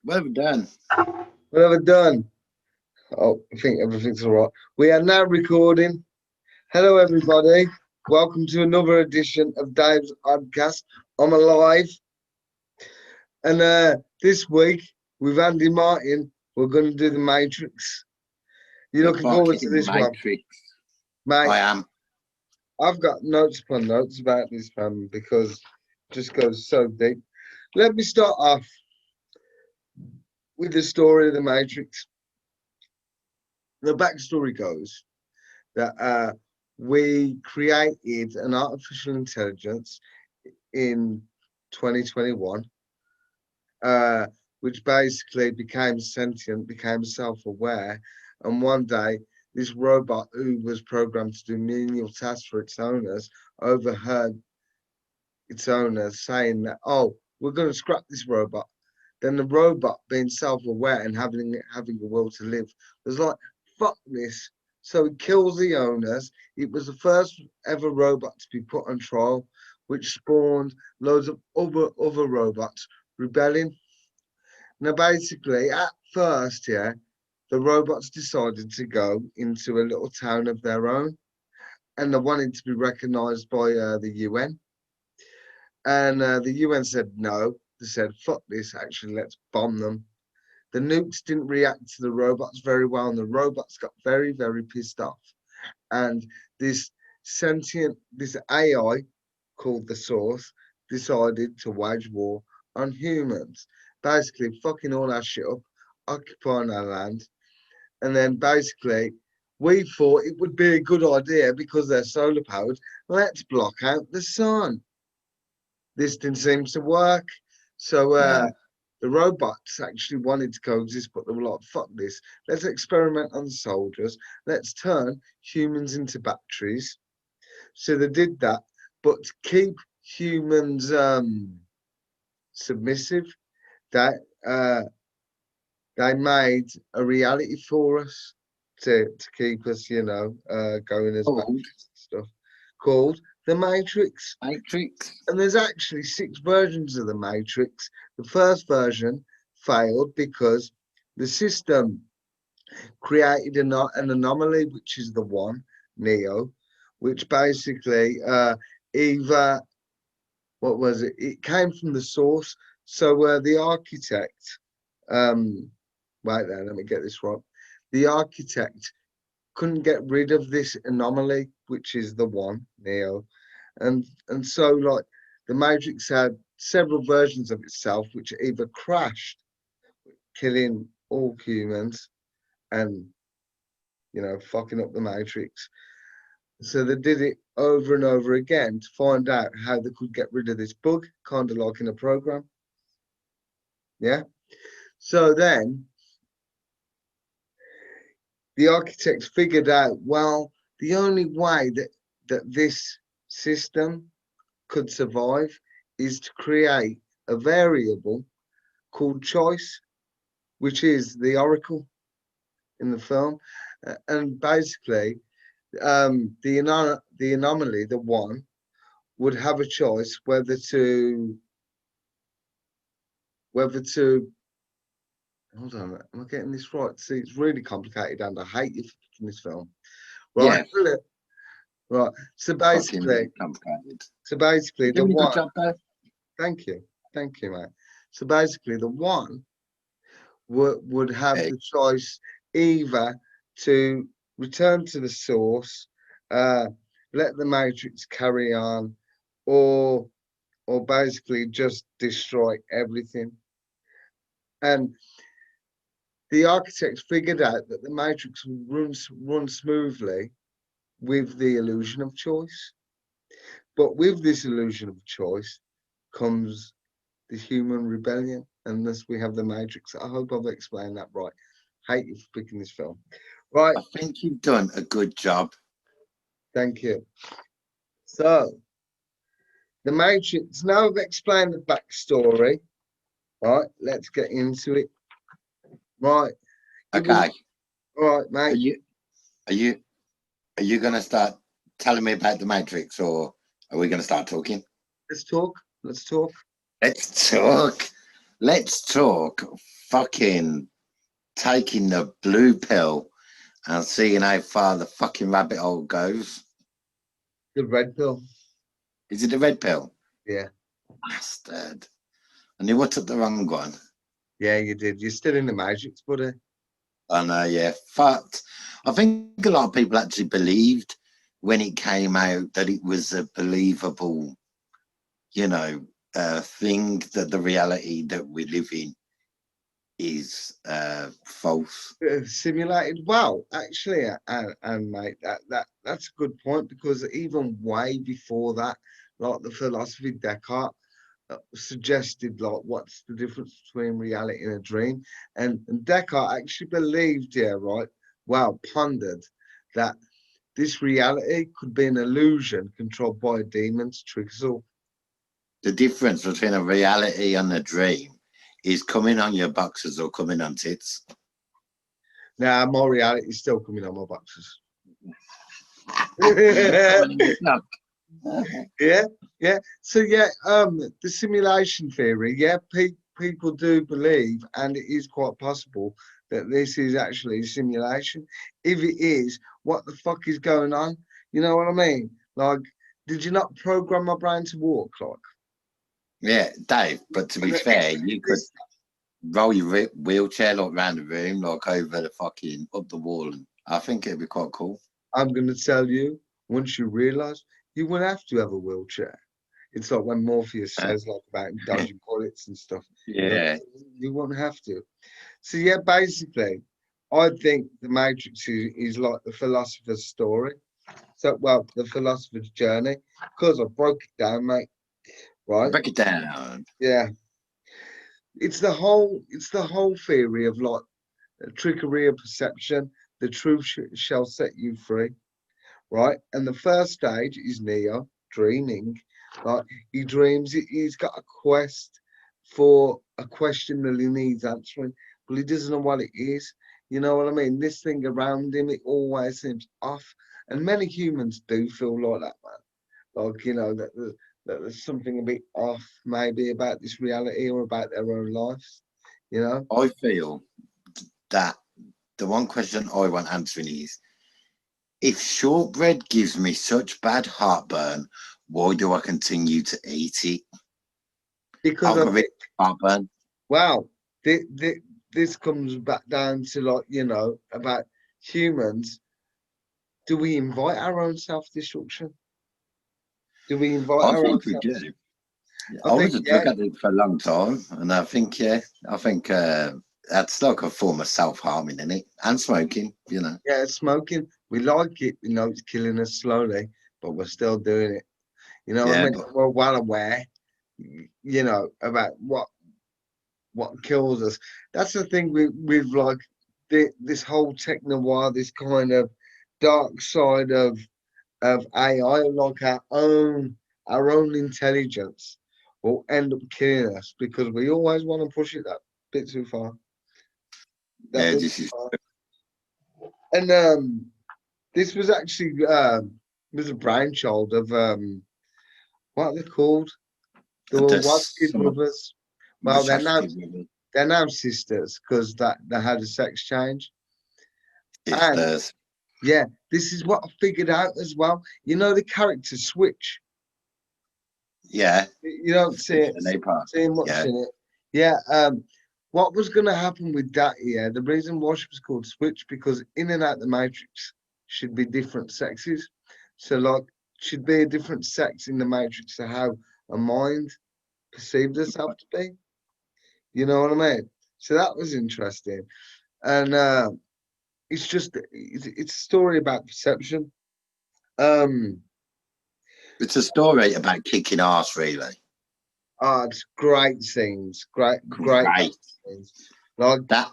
What have we done? What have I done? Oh, I think everything's all right. We are now recording. Hello, everybody. Welcome to another edition of Dave's Podcast. I'm alive. And this week, with Andy Martin, we're going to do The Matrix. You The looking forward to fucking this one? Matrix. Mate, I am. I've got notes upon notes about this film because it just goes so deep. Let me start off with the story of The Matrix. The backstory goes that we created an artificial intelligence in 2021, which basically became sentient, became self-aware, and one day this robot who was programmed to do menial tasks for its owners overheard its owners saying that, oh, we're going to scrap this robot. Then the robot, being self-aware and having a will to live, was like, fuck this. So it kills the owners. It was the first ever robot to be put on trial, which spawned loads of other robots rebelling. Now, basically, at first, yeah, the robots decided to go into a little town of their own, and they wanted to be recognised by the UN. And the UN said no. They said, fuck this, actually, let's bomb them. The nukes didn't react to the robots very well, and the robots got very, very pissed off. And this this AI called the Source decided to wage war on humans, basically fucking all our shit up, occupying our land. And then basically, we thought it would be a good idea because they're solar powered. Let's block out the sun. This didn't seem to work. So No. the robots actually wanted to coexist, but they were like, fuck this. Let's experiment on the soldiers. Let's turn humans into batteries. So they did that, but to keep humans submissive, that they made a reality for us to keep us, going as Old batteries and stuff, called The Matrix. Matrix. And there's actually 6 versions of the Matrix. The first version failed because the system created an anomaly, which is the one, Neo, which basically either, what was it? It came from the source. So the architect, wait there, let me get this right. The architect couldn't get rid of this anomaly, which is the one, Neo. And so like the Matrix had several versions of itself which either crashed, killing all humans and fucking up the Matrix. So they did it over and over again to find out how they could get rid of this bug, kind of like in a program. Yeah. So then the architects figured out, well, the only way that this system could survive is to create a variable called choice, which is the oracle in the film. And basically, the anomaly, the one, would have a choice whether to hold on, am I getting this right? See, it's really complicated, and I hate you for picking this film. Right, Yeah. right. So Fucking basically, really complicated. the Doing a good one. job, though. Thank you, mate. So basically, the one would have Hey. the choice either to return to the source, uh, let the matrix carry on, or basically just destroy everything. And the architects figured out that the matrix run smoothly with the illusion of choice. But with this illusion of choice comes the human rebellion, and thus we have the matrix. I hope I've explained that right. Hate you for picking this film. Right, I think you've done a good job. thank you. So, the Matrix, now I've explained the backstory, right, let's get into it. Right, give us, Okay. all right, Are mate, you are you are you gonna start telling me about the Matrix, or are we gonna start talking? let's talk. Let's talk. Let's talk. Let's talk fucking taking the blue pill and seeing how far the fucking rabbit hole goes. The red pill. Is it the red pill? Yeah. Bastard. I knew I took the wrong one. Yeah, you did. You're still in the Matrix, buddy. I know, yeah. But I think a lot of people actually believed when it came out that it was a believable, thing, that the reality that we live in is false. Simulated. Well, actually, and mate, that's a good point because even way before that, like the philosophy Descartes suggested, like what's the difference between reality and a dream, and Descartes actually believed, yeah, right, well, pondered that this reality could be an illusion controlled by a demon to trick us all. The difference between a reality and a dream is coming on your boxes or coming on tits. Now, my reality is still coming on my boxes. Yeah, yeah. So yeah, the simulation theory, yeah, people do believe, and it is quite possible that this is actually a simulation. If it is, what the fuck is going on? You know what I mean? Like, did you not program my brain to walk? Like, Yeah, Dave, but to be fair, you could roll your wheelchair like around the room, like over the fucking up the wall. And I think it'd be quite cool. I'm gonna tell you, once you realise you wouldn't have to have a wheelchair. It's like when Morpheus says like about dodging bullets and stuff. Yeah. You won't have to. So yeah, basically, I think the Matrix is like the philosopher's story. So well, the philosopher's journey, because I broke it down, mate. Right? Break it down. Yeah. It's the whole theory of like trickery of perception. The truth shall set you free. Right? And the first stage is Neo dreaming. Like he dreams, he's got a quest for a question that he needs answering, but he doesn't know what it is. You know what I mean? This thing around him, it always seems off. And many humans do feel like that, man. Like, that there's something a bit off, maybe about this reality or about their own lives, you know? I feel that the one question I want answering is, if shortbread gives me such bad heartburn, why do I continue to eat it? Because I'll I get rid think, of heartburn. wow, this comes back down to like, about humans. Do we invite our own self-destruction? Do we invite I our own think we self? do. I I was think, a yeah, drug addict for a long time, and I think, that's like a form of self-harming, isn't it? And smoking. yeah, smoking. We like it. We know it's killing us slowly, but we're still doing it. You know what I Yeah, mean? but We're well aware, about what kills us. That's the thing with like this whole tech noir, this kind of dark side of AI, like our own intelligence will end up killing us because we always want to push it that bit too far. That yeah, bit this too is far. And this was actually was a brainchild of what are they called? The Wachowski some of brothers. the Well, Shashki women. they're now sisters because that they had a sex change. It's And theirs. yeah, this is what I figured out as well. You know the character Switch. Yeah, You don't see it's it, the part. see much Yeah, in it. Yeah. What was going to happen with that? Yeah, the reason why she was called Switch because in and out the Matrix should be different sexes. So like, should be a different sex in the Matrix to how a mind perceived herself to be. You know what I mean? So that was interesting, and it's a story about perception. Um, it's a story about kicking ass, really. it's great scenes, great Great. scenes. Like, That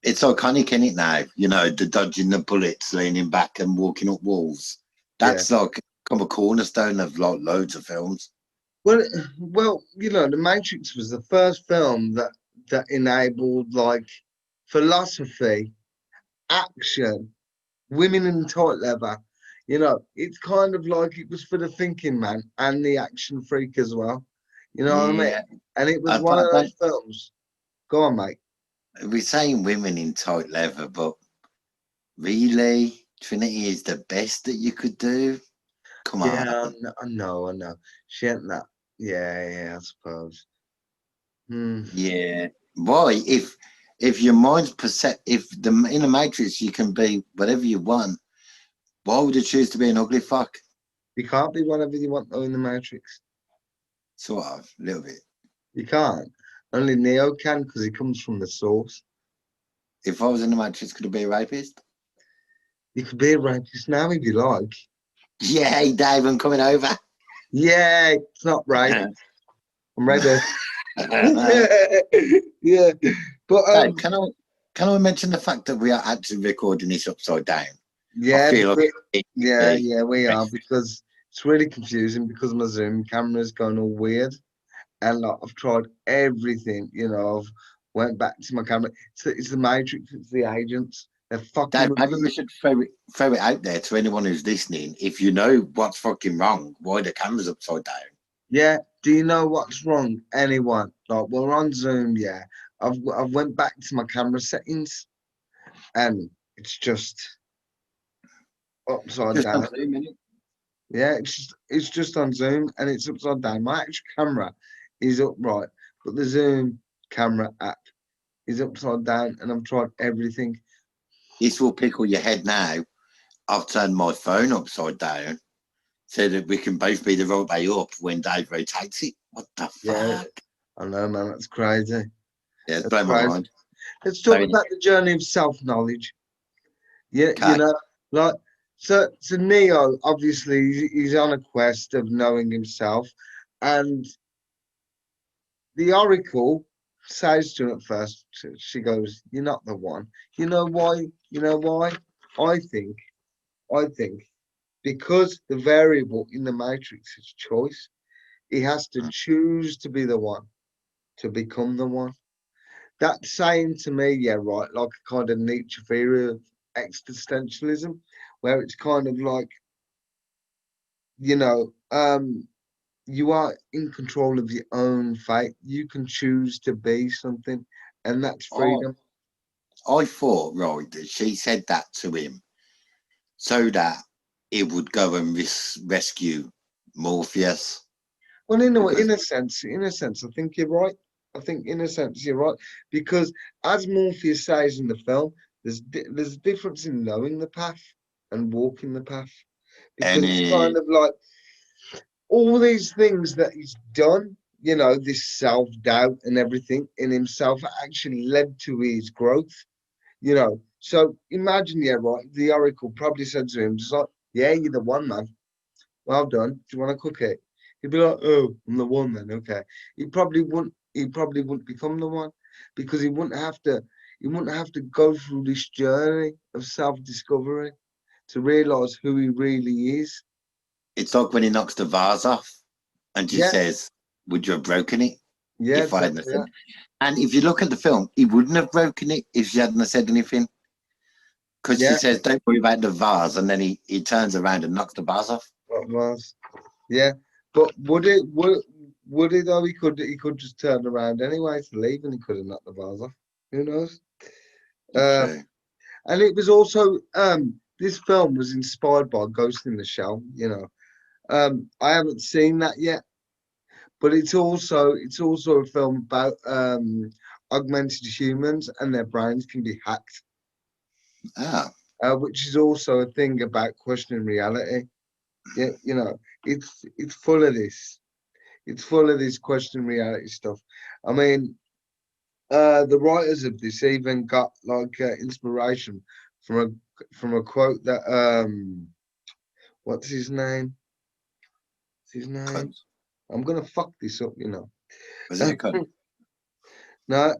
it's iconic in it now. The dodging the bullets, leaning back and walking up walls. yeah. That's like come a cornerstone of like loads of films. Well, The Matrix was the first film that enabled like philosophy, action, women in tight leather. It's kind of like it was for the thinking man and the action freak as well. You know what I mean? Yeah, And it was I, one of I don't. those films. Go on, mate. we're saying women in tight leather, but really, Trinity is the best that you could do. Come on. Yeah, I know. She ain't that. Yeah, yeah, I suppose. Hmm. Yeah. Why? If your mind's percept, if the in the Matrix you can be whatever you want, why would you choose to be an ugly fuck? You can't be whatever you want though in the Matrix. Sort of, a little bit. You can't. Only Neo can because he comes from the source. If I was in the Matrix, could I be a rapist? You could be a rapist now if you like. Yeah, hey Dave, I'm coming over. Yeah, it's not right. Dave, I'm ready. Yeah, but can I mention the fact that we are actually recording this upside down? I yeah, feel like yeah, yeah, we are because it's really confusing because my Zoom camera's going all weird, and like I've tried everything. I've went back to my camera. It's the Matrix. It's the agents. They're fucking Dave, with maybe us. we should throw it out there to anyone who's listening. If you know what's fucking wrong, why the camera's upside down? Yeah. Do you know what's wrong? Anyone? Like we're on Zoom. Yeah. I've went back to my camera settings, and it's just upside Just on down. Zoom, innit? Yeah, it's just on Zoom and it's upside down. My actual camera is upright, but the Zoom camera app is upside down, and I've tried everything. This will pickle your head now. I've turned my phone upside down so that we can both be the right way up when Dave rotates it. What the Yeah, fuck? I know, man. That's crazy. Yeah, it's That's blown my crazy. mind. Let's So, talk about the journey of self-knowledge. Yeah, okay. like so Neo, obviously, he's on a quest of knowing himself, and the Oracle says to him at first, she goes, "You're not the one." You know why? You know why? I think, I think, because the variable in the matrix is choice, he has to choose to be the one, to become the one. That's saying to me, yeah, right, like a kind of Nietzsche theory of existentialism, where it's kind of like, you know, you are in control of your own fate. You can choose to be something, and that's I, freedom. I thought, right, that she said that to him so that he would go and rescue Morpheus. Well, Because, in a sense, I think you're right. I think in a sense you're right because, as Morpheus says in the film, there's a difference in knowing the path and walking the path and because it's kind of like all these things that he's done. This self doubt and everything in himself actually led to his growth. So imagine, yeah, right. The Oracle probably said to him, just like, "Yeah, you're the one, man. Well done. Do you want to cook it?" He'd be like, "Oh, I'm the one then. Okay." He probably wouldn't. He probably wouldn't become the one because he wouldn't have to. He wouldn't have to go through this journey of self-discovery to realize who he really is. it's like when he knocks the vase off and she Yeah, says, would you have broken it yeah, if I hadn't exactly said? that. And if you look at the film, he wouldn't have broken it if she hadn't said anything. Because she Yeah, says, don't worry about the vase. And then he turns around and knocks the vase off. what was? Yeah, but would it though? He could just turn around anyway to leave, and he could have knocked the vase off. Who knows? Uh, True. and it was also this film was inspired by Ghost in the Shell. I haven't seen that yet, but it's also a film about augmented humans and their brains can be hacked, Ah, which is also a thing about questioning reality. Yeah, it's full of this. It's full of this questioning reality stuff. I mean, the writers of this even got like inspiration from a quote that what's his name? What's his name? cunt. I'm gonna fuck this up. Was it a cunt? No,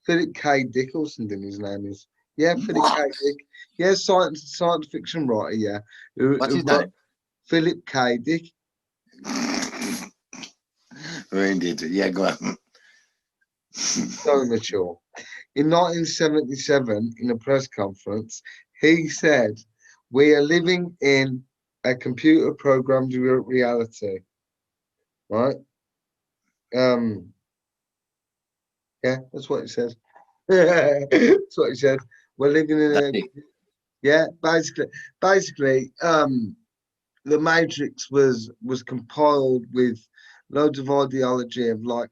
Philip K. Dick or something. His name is. Yeah, Philip K. What? Dick. Yeah, science fiction writer. Yeah, What's who his wrote name? Philip K. Dick. Indeed. Yeah, go on. So mature. In 1977, in a press conference, he said, "We are living in a computer programmed reality, right? Um, Yeah, that's what it says. That's what it said. We're living in That's a it. yeah. Basically, the Matrix was compiled with loads of ideology of like,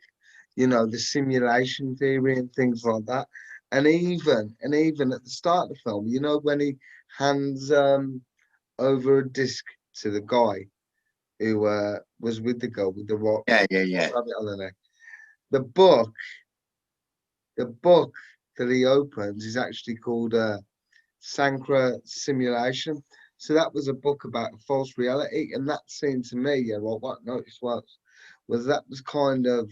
the simulation theory and things like that. And even at the start of the film, when he hands over a disc to the guy who was with the girl with the rock Yeah, yeah, yeah. rabbit on the neck. The book, the book that he opens is actually called Sankara Simulation. So that was a book about a false reality, and that seemed to me, yeah, what I noticed was that was kind of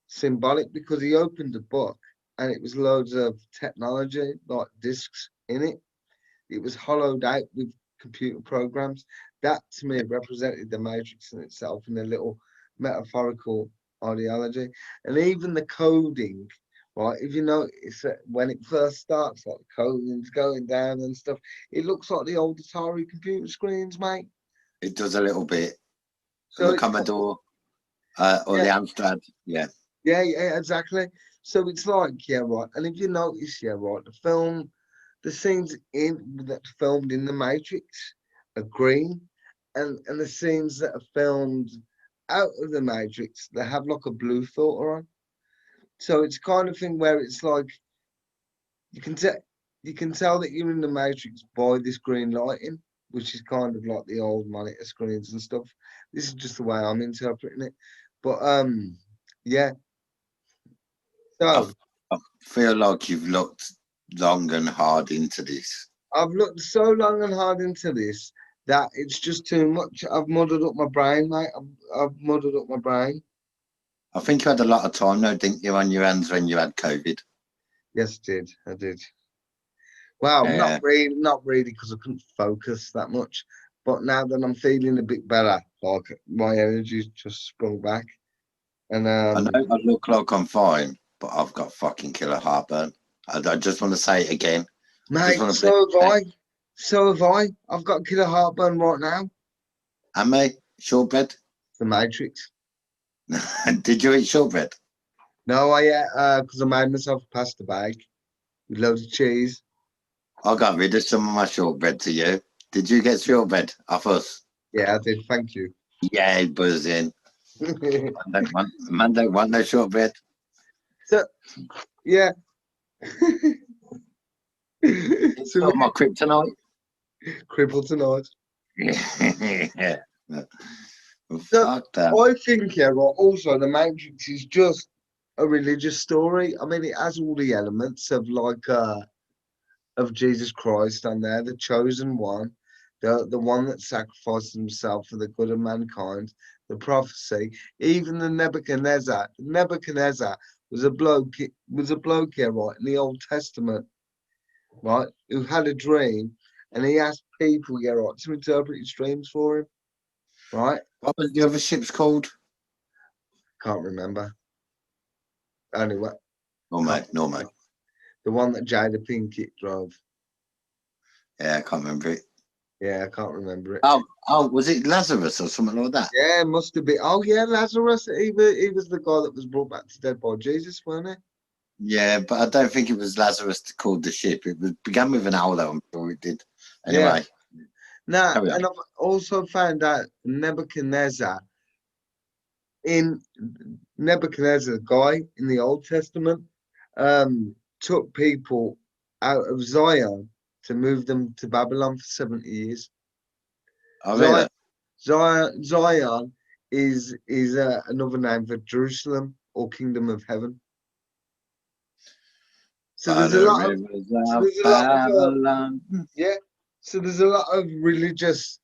symbolic because he opened the book and it was loads of technology like discs in it. It was hollowed out with computer programs. That to me represented the Matrix in itself in a little metaphorical ideology. And even the coding, right? If you notice that when it first starts, like the coding's going down and stuff, it looks like the old Atari computer screens, mate. It does a little bit. So The it's Commodore or yeah, the Amstrad. Yeah. yeah, exactly. So it's like, yeah, right. And if you notice, yeah, right, the scenes in that filmed in the Matrix are green, and the scenes that are filmed out of the Matrix, they have like a blue filter on. So it's kind of thing where it's like you can tell that you're in the Matrix by this green lighting, which is kind of like the old monitor screens and stuff. This is just the way I'm interpreting it. But yeah. I, So f- I feel like you've looked long and hard into this. I've looked so long and hard into this that it's just too much. I've muddled up my brain, mate. I've muddled up my brain. I think you had a lot of time, though, didn't you, on your hands when you had COVID? Yes, I did. I did. Well, Yeah. not really, because I couldn't focus that much. But now that I'm feeling a bit better, like my energy's just sprung back. And I know I look like I'm fine, but I've got fucking killer heartburn. I just want to say it again. I just mate, want to so have say, I. So have I. I've got killer heartburn right now. am I shortbread? The Matrix. Did you eat shortbread? No, because I made myself a pasta bag with loads of cheese. I got rid of some of my shortbread to you. Did you get shortbread off us? Yeah, I did. Thank you. Yeah, buzzing. Man don't want no shortbread. So yeah. It's So not my kryptonite. crippled tonight. Yeah. So Fuck that. I think, yeah, right. Also, the Matrix is just a religious story. I mean, it has all the elements of like of Jesus Christ on there, the chosen one, the one that sacrificed himself for the good of mankind, the prophecy, even the Nebuchadnezzar. Nebuchadnezzar was a bloke here, right, in the Old Testament, right, who had a dream, and he asked people, yeah, right, to interpret his dreams for him, right? What was the other ship's called? Can't remember. Anyway, No, can't mate. No, mate. remember. The one that Jada Pinkett drove. Yeah, I can't remember it. Yeah, I can't remember it. Oh, was it Lazarus or something like that? Yeah, must have been. Oh, yeah, Lazarus. He was the guy that was brought back to dead by Jesus, wasn't Yeah, but I don't think it was Lazarus that called the ship. It was began with an owl, though. I'm sure it did. he? Yeah. Anyway, Now, carry on. and I've also found out Nebuchadnezzar in Nebuchadnezzar, the guy in the Old Testament, took people out of Zion to move them to Babylon for 70 years. Oh, Zion, really? Zion is another name for Jerusalem or Kingdom of Heaven. So By there's a the lot of rivers so of there's a lot of Babylon. yeah. So there's a lot of religious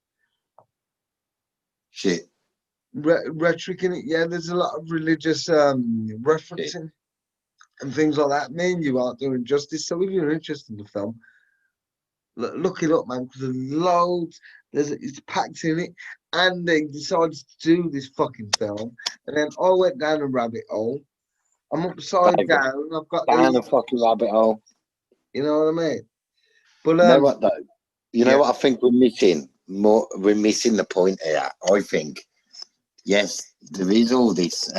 Shit, rhetoric in it. Yeah, there's a lot of religious shit. referencing and things like that. Me and you aren't doing justice. So if you're interested in the film, look it up, man, because there's loads. It's packed in it, and they decided to do this fucking film, and then I went down a rabbit hole. I'm upside David, down. I've got down these, a fucking rabbit hole. you know what I mean? But You know what, though? You know yeah, what I think we're missing? We're missing the point here. I think, yes, there is all this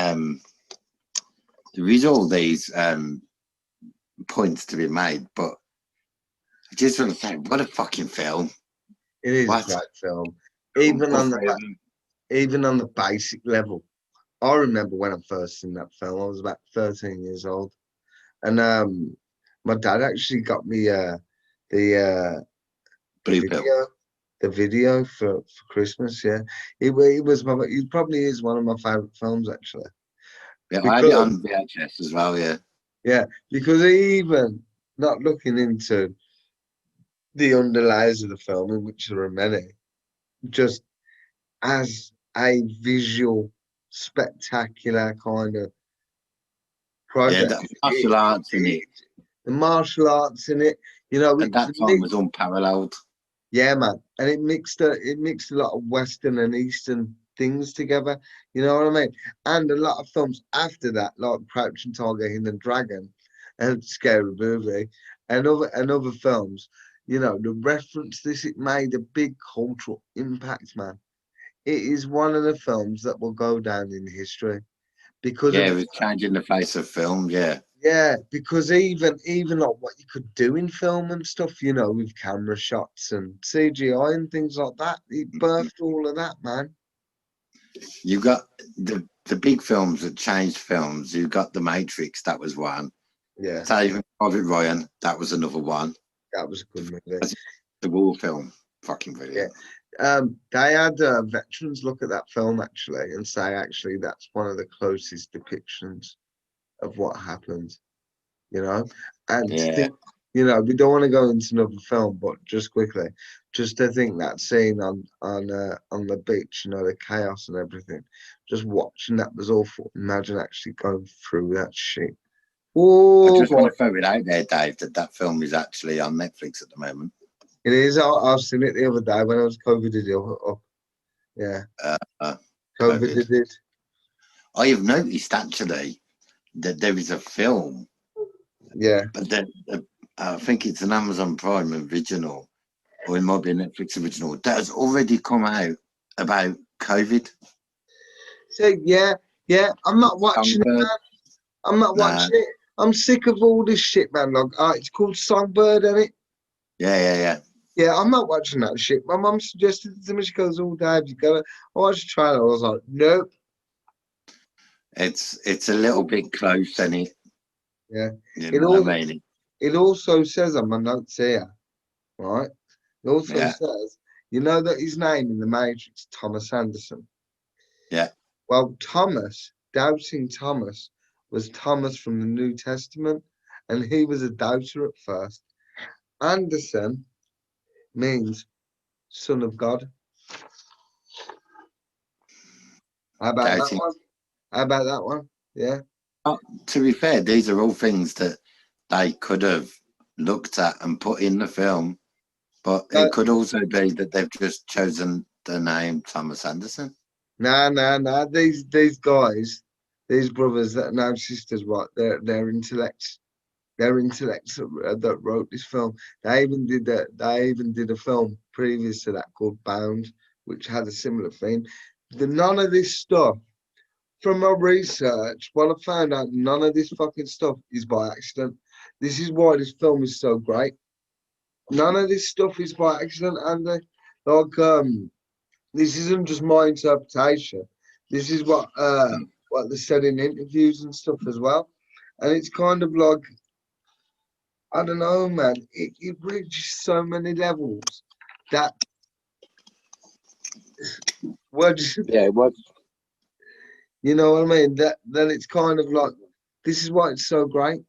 there is all these points to be made, but I just want to say, what a fucking film! It is a What? great film, All three of them. even on the basic level. I remember when I first seen that film. I was about 13 years old, and my dad actually got me the the Blue pill. video the video for Christmas. Yeah, it was my it probably is one of my favorite films actually Yeah, I had it because on VHS as well. Yeah, yeah because even not looking into the underlays of the film, in which there are many, just as a visual spectacular kind of yeah. project. The martial arts in it The martial arts in it, you know, at that time was unparalleled. yeah, man, and it mixed a lot of Western and Eastern things together. You know what I mean? And a lot of films after that, like Crouching Tiger, Hidden Dragon, and Scary Movie, and other films. You know, the reference this it made a big cultural impact, man. It is one of the films that will go down in history because Yeah, of it its was changing the face of film. Yeah, yeah, because even like what you could do in film and stuff, you know, with camera shots and CGI and things like that, it birthed all of that, man. you got the big films that changed films. You got The Matrix. That was one. Yeah, Saving Private Ryan. That was another one. that was a good movie. The war film. Fucking Yeah. brilliant. They had veterans look at that film actually and say actually that's one of the closest depictions of what happened, you know. And to Yeah. think, you know, we don't want to go into another film, but just quickly, just to think that scene on the beach, you know, the chaos and everything, just watching that was awful. Imagine actually going through that shit. I Oh just want boy, to throw it out there, Dave, that that film is actually on Netflix at the moment. it is. I've seen it the other day when I was COVIDed up. Yeah, COVID. COVIDed it. I have noticed actually that there is a film, Yeah. but then I think it's an Amazon Prime original, or it might be a Netflix original that has already come out about COVID. So yeah. I'm not watching it, Songbird. man. I'm not Nah. watching it. I'm sick of all this shit, man. Like, it's called Songbird, isn't it? Yeah. Yeah, I'm not watching that shit. My mum suggested it to me. She goes, "Oh, Dad, you gotta watch the trailer." I was like, "Nope." It's a little bit close, and it. Yeah. You It know what I all mean? it also says on my notes here, right? It also Yeah. says, you know that his name in the Matrix, Thomas Anderson. Yeah. Well, Thomas, doubting Thomas, was Thomas from the New Testament, and he was a doubter at first. Anderson means son of God. How about that Doubting. one? How about that one? Yeah. Oh, to be fair, these are all things that they could have looked at and put in the film, but Uh, it could also be that they've just chosen the name Thomas Anderson. nah. These guys, these brothers that are now sisters, what? They're intellects. They're intellects that wrote this film. They even did a film previous to that called Bound, which had a similar theme. None of this stuff, from my research, what I found out, none of this fucking stuff is by accident. This is why this film is so great. None of this stuff is by accident, and like this isn't just my interpretation. This is what they said in interviews and stuff as well. And it's kind of like I don't know, man. It reaches so many levels that words, Yeah, it was. you know what I mean? That then it's kind of like this is why it's so great.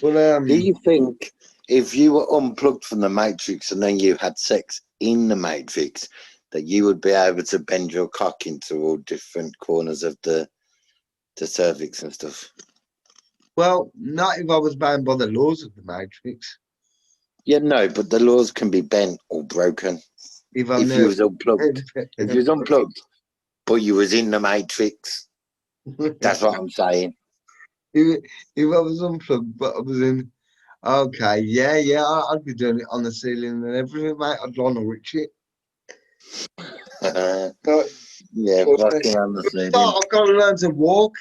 Well, Do you think if you were unplugged from the Matrix and then you had sex in the Matrix, that you would be able to bend your cock into all different corners of the cervix and stuff? well, not if I was bound by the laws of the Matrix. Yeah, no, but the laws can be bent or broken If I if you knew. was unplugged. If you was unplugged, but you was in the Matrix. That's what I'm saying. If I was unplugged, but I was in. Okay, yeah, I'd be doing it on the ceiling and everything, mate. I'd want to reach it. Yeah, But, fucking on the ceiling. I've got to learn to walk.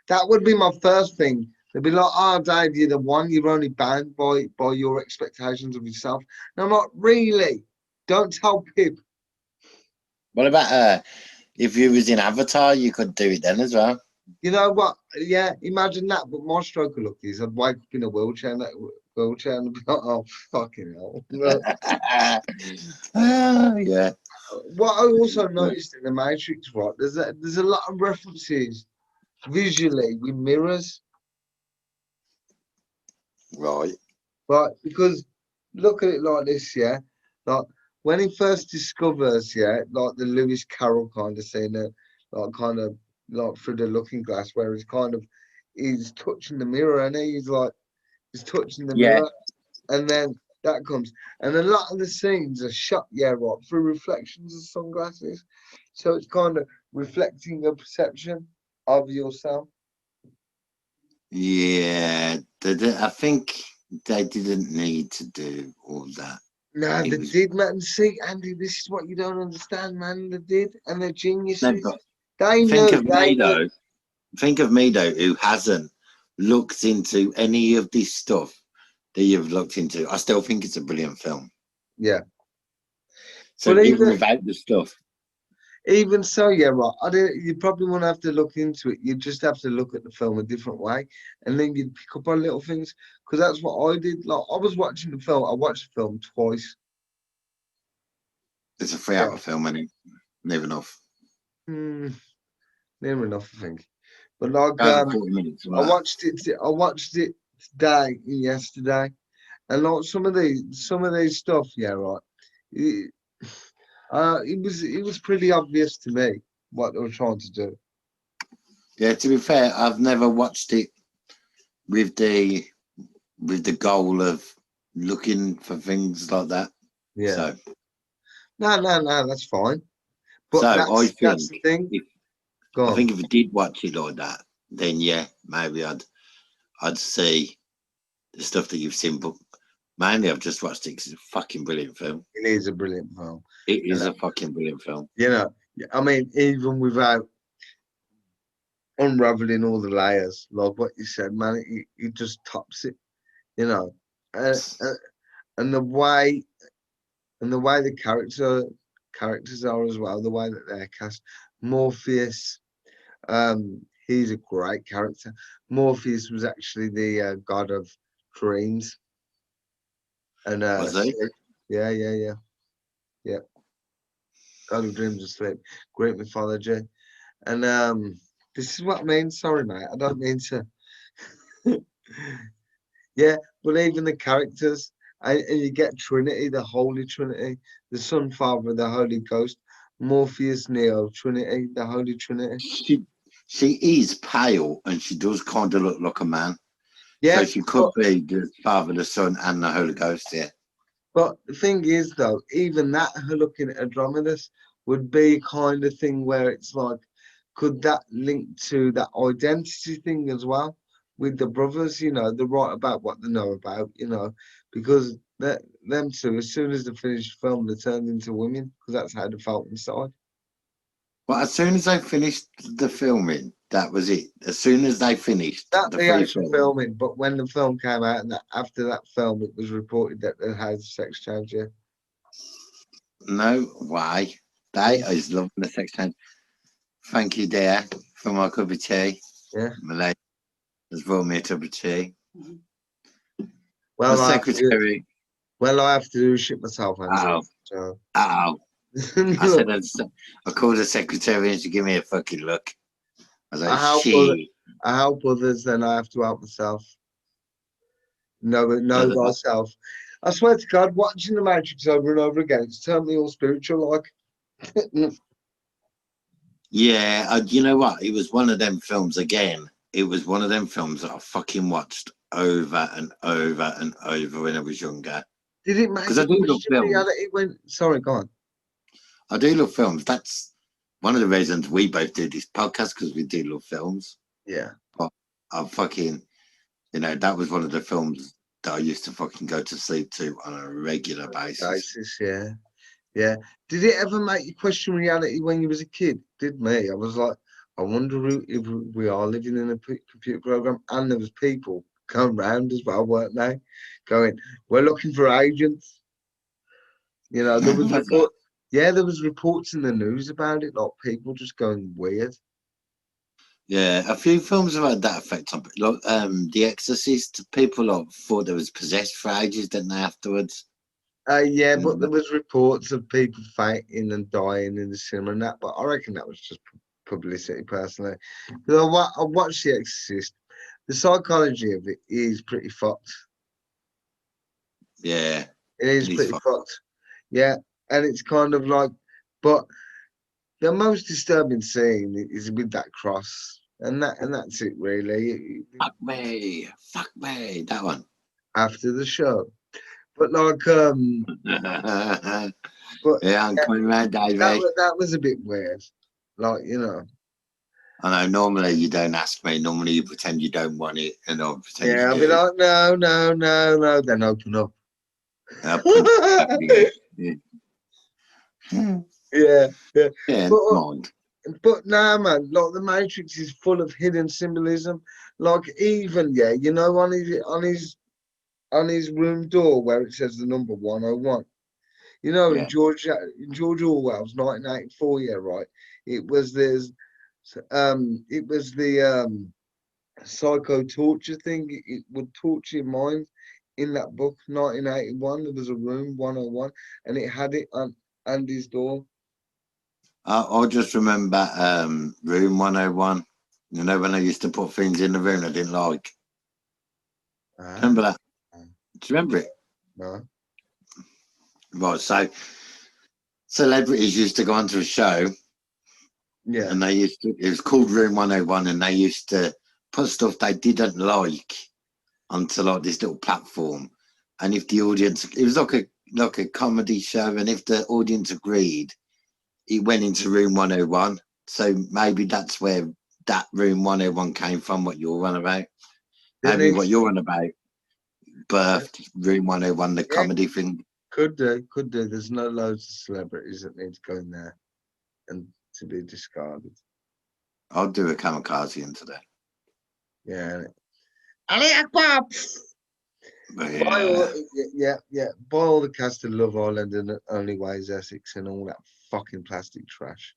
That would be my first thing. They'd be like, "Oh, Dave, you're the one. You're only bound by your expectations of yourself." And I'm like, "Really? Don't tell Pip." What about if you was in Avatar, you could do it then as well. You know what? Yeah, imagine that. But my stroke of luck is I'd wake up in a wheelchair and I'd be like, "Oh, fucking hell." Yeah. What I also noticed in the Matrix, right? There's a lot of references visually with mirrors, Right. right? Because look at it like this, yeah. Like when he first discovers, yeah, like the Lewis Carroll kind of scene, like kind of like through the looking glass, where he's touching the mirror, and he's touching the Yeah. mirror, and then that comes, and a lot of the scenes are shot, yeah, right, through reflections of sunglasses, so it's kind of reflecting a perception of yourself. Yeah. I think they didn't need to do all that. No, It they was did, man. See, Andy, this is what you don't understand, man. They did, and they're no, geniuses. but They think knew, of they me knew. though. Think of me though, who hasn't looked into any of this stuff that you've looked into. I still think it's a brilliant film. Yeah, So but even without the stuff, even so, yeah, right. I don't. You probably won't have to look into it. You just have to look at the film a different way, and then you'd pick up on little things. Because that's what I did. Like I was watching the film. I watched the film twice. it's a Yeah. 3 hour film, and it never enough. Hmm, near enough, I think. But like, Over 40 minutes, I something like watched it. I watched it today and yesterday, and like some of these stuff. Yeah, right. It, it was pretty obvious to me what they were trying to do. that. Yeah, to be fair, I've never watched it with the goal of looking for things like that. Yeah. So, No, no, no, that's fine. But so I that's think the thing. if Go I on. think if I did watch it like that, then yeah, maybe I'd see the stuff that you've seen, but mainly I've just watched it because it's a fucking brilliant film. It is a brilliant film. It And, is a fucking brilliant film. you know, I mean, even without unraveling all the layers, like what you said, man, it just tops it. You know, uh, uh, and the way the characters are as well, the way that they're cast. Morpheus, he's a great character. Morpheus was actually the god of dreams and Was he? sleep. Yeah, yeah, yeah, yeah. God of dreams and sleep. Greek mythology. And this is what I mean. Sorry, mate. I don't mean to. Yeah, but even the characters, and you get Trinity, the Holy Trinity, the Son, Father, the Holy Ghost, Morpheus, Neo, Trinity, the Holy Trinity. She she is pale and she does kind of look like a man. Yeah, So she could but be the Father, the Son, and the Holy Ghost. Yeah. but the thing is, though, even that her looking at Andromedas would be kind of thing where it's like, could that link to that identity thing as well with the brothers? You know, they write about what they know about. You know, because them two, as soon as they finished film, they turned into women because that's how they felt inside. But as soon as they finished the filming, that was it. As soon as they finished Not the the free actual film. filming, but when the film came out, and after that film, it was reported that they had a sex change. Yeah, No way. yeah, They is loving the sex change. Thank you, dear, for my cup of tea. yeah. My lady has brought me a cup of tea. The Well, secretary. I have to do shit myself, Andrew. Oh, So. oh. I said, I called the secretary and she gave me a fucking look. I was I like, help other, shit. I help others, then I have to help myself. Know Other- thyself. I swear to God, watching the Matrix over and over again, it's turned me all spiritual. Like, Yeah, you know what? It was one of them films again. It was one of them films that I fucking watched over and over and over when I was younger. did it make Because I you do love question films. reality? When sorry, go on. I do love films. That's one of the reasons we both do this podcast because we do love films. Yeah, But I fucking, that was one of the films that I used to fucking go to sleep to on a regular basis. basis. Yeah, yeah. Did it ever make you question reality when you was a kid? Did me? I was like, I wonder if we are living in a computer program, and there was people going round as well, weren't they? Going, we're looking for agents. You know, there was What's that? report. Yeah, there was reports in the news about it, like people just going weird. Yeah, a few films have had that effect on like The Exorcist. People like thought they was possessed for ages, didn't they? Afterwards, Yeah, you but know? there was reports of people fainting and dying in the cinema and that. But I reckon that was just publicity, personally. Because I watched The Exorcist. The psychology of it is pretty fucked. Yeah, It is it is pretty fun. fucked. Yeah, and it's kind of like, but the most disturbing scene is with that cross, and that's it really. Fuck me, that one. After the show, but like, but Yeah, I'm yeah, coming around, Davey. that was a bit weird. Like, you know, I know normally you don't ask me. Normally you pretend you don't want it, and I'll pretend you yeah, I'll be do. like, no, no, no, no, then open up. And I'll punch you back again. Yeah, Yeah, yeah, yeah, but mind. nah, man, like the Matrix is full of hidden symbolism. Like even yeah, you know, on his room door where it says the number 101. You know, Yeah. In George Orwell's 1984, yeah, right. It was this, it was the psycho torture thing. It would torture your mind. In that book, 1981, there was a room 101, and it had it on Andy's door. I just remember Room 101. You know, when I used to put things in the room I didn't like. Ah, Remember that? Do you remember it? no, Right. So celebrities used to go onto a show yeah. and it was called Room 101, and they used to put stuff they didn't like onto like this little platform. And if the audience, it was like a comedy show, and if the audience agreed, it went into Room 101. So maybe that's where that Room 101 came from, what you're on about. It Maybe needs what you're on about yeah, birthed Room 101, the yeah, comedy thing. could do, could do. There's no loads of celebrities that need to go in there and to be discarded. I'll do a kamikaze into that. Yeah. Ali Akbar! But Buy all, yeah, yeah, yeah. Buy all the cast of Love Island and Only Ways Essex and all that fucking plastic trash.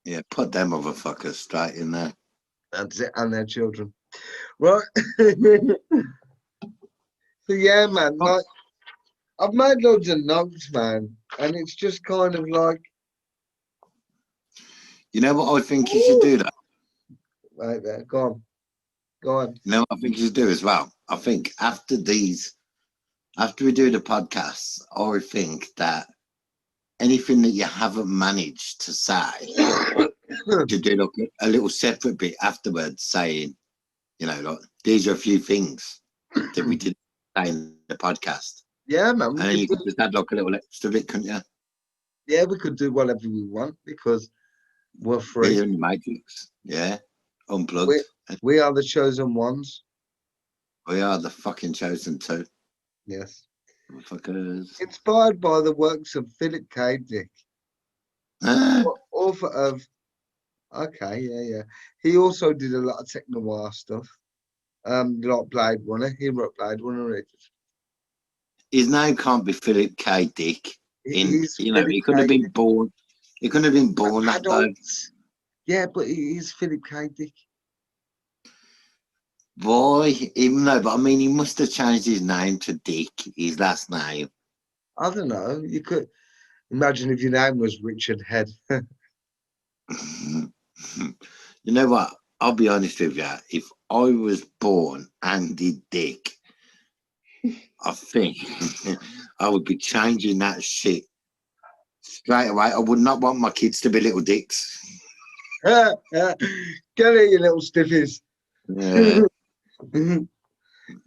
yeah, put them motherfuckers straight in there. That's it, and their children. Right. So yeah, man. Oh, Like I've made loads of notes, man, and it's just kind of like, you know what I think you should do, though? right there. Go on, go on. You know what I think you should do as well? I think after we do the podcast, I think that anything that you haven't managed to say, to do like a little separate bit afterwards saying, you know, like, these are a few things that we did say in the podcast. Yeah, man. And then you could just add like a little extra bit, couldn't you? Yeah, we could do whatever we want because we're free. Here in the Matrix. Yeah. We Unplugged. And we are the chosen ones. we are the fucking chosen two. Yes. Motherfuckers. Inspired by the works of Philip K. Dick, Ah, author of. Okay, yeah, yeah. He also did a lot of tech noir stuff. Like Blade Runner. He wrote Blade Runner. his name can't be Philip K. Dick. He's You know, Philip he couldn't have K. been Dick. born. He couldn't have been born that day. Adults. Yeah, but he's Philip K. Dick. Boy, even though, but I mean, he must have changed his name to Dick, his last name. I don't know. You could imagine if your name was Richard Head. You know what? I'll be honest with you. If I was born Andy Dick, I think I would be changing that shit straight away. I would not want my kids to be little dicks. Get it, you little stiffies. Yeah, Yeah,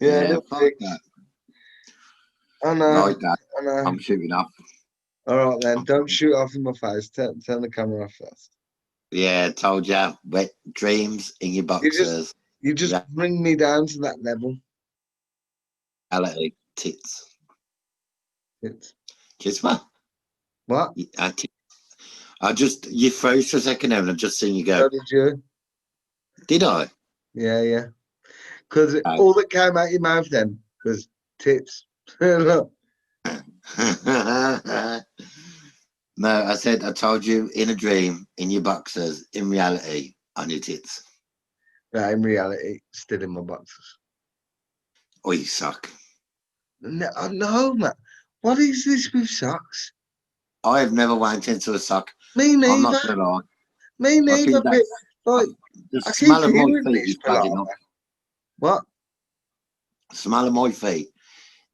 yeah, little fuck that. dicks. I know. Right, Dad, I know. I'm shooting off. All right then. Don't shoot off in my face. Turn the camera off first. Yeah, told ya. Wet dreams in your You just boxers. you just bring me down to that level. Reality tits. It's Kiss what? what? I, t- You froze for a second there and I just seen you go, So did you? did I? Yeah, yeah. Because Oh. all that came out your mouth then was tits. Look, No, I said I told you in a dream, in your boxers, in reality, on your tits. no, in reality, still in my boxes. Oh, you suck. No, no, man. What is this with socks? I have never wanked into a sock. Me I'm not neither. gonna lie. Me I neither. think But like, the I keep smell of my hearing feet this is bad palaver. enough. What? The smell of my feet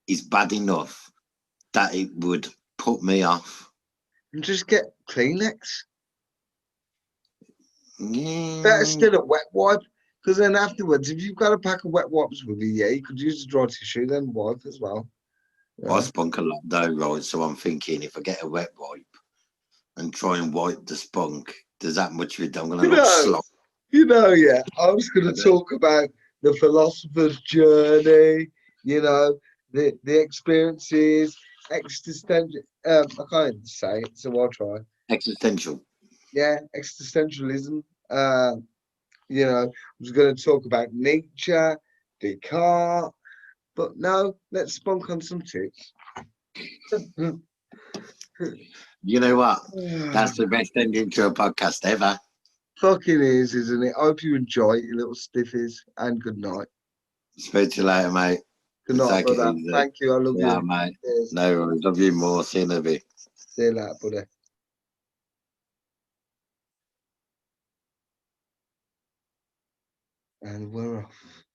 is bad enough that it would put me off. And just get Kleenex. Better Yeah. still a wet wipe. Because then afterwards, if you've got a pack of wet wipes with you, yeah, you could use a dry tissue, then wipe as well. I Yeah. spunk a lot though, right? So I'm thinking if I get a wet wipe and try and wipe the spunk, there's that much of it. I'm gonna You look know, slow. yeah, I was going to talk about the philosopher's journey, the experiences, existential. I can't even say it, so I'll try. Existential. Yeah, existentialism. I was going to talk about Nietzsche, Descartes, but no, let's spunk on some tips. You know what? That's the best ending to a podcast ever. Fucking is, isn't it? I hope you enjoy it, you little stiffies, and good night. Speak to you later, mate. Good night, Take it brother. easy. Thank you. I love Yeah, you. mate. Cheers. No worries. Love you more. See you in a bit. See you later, buddy. And we're off.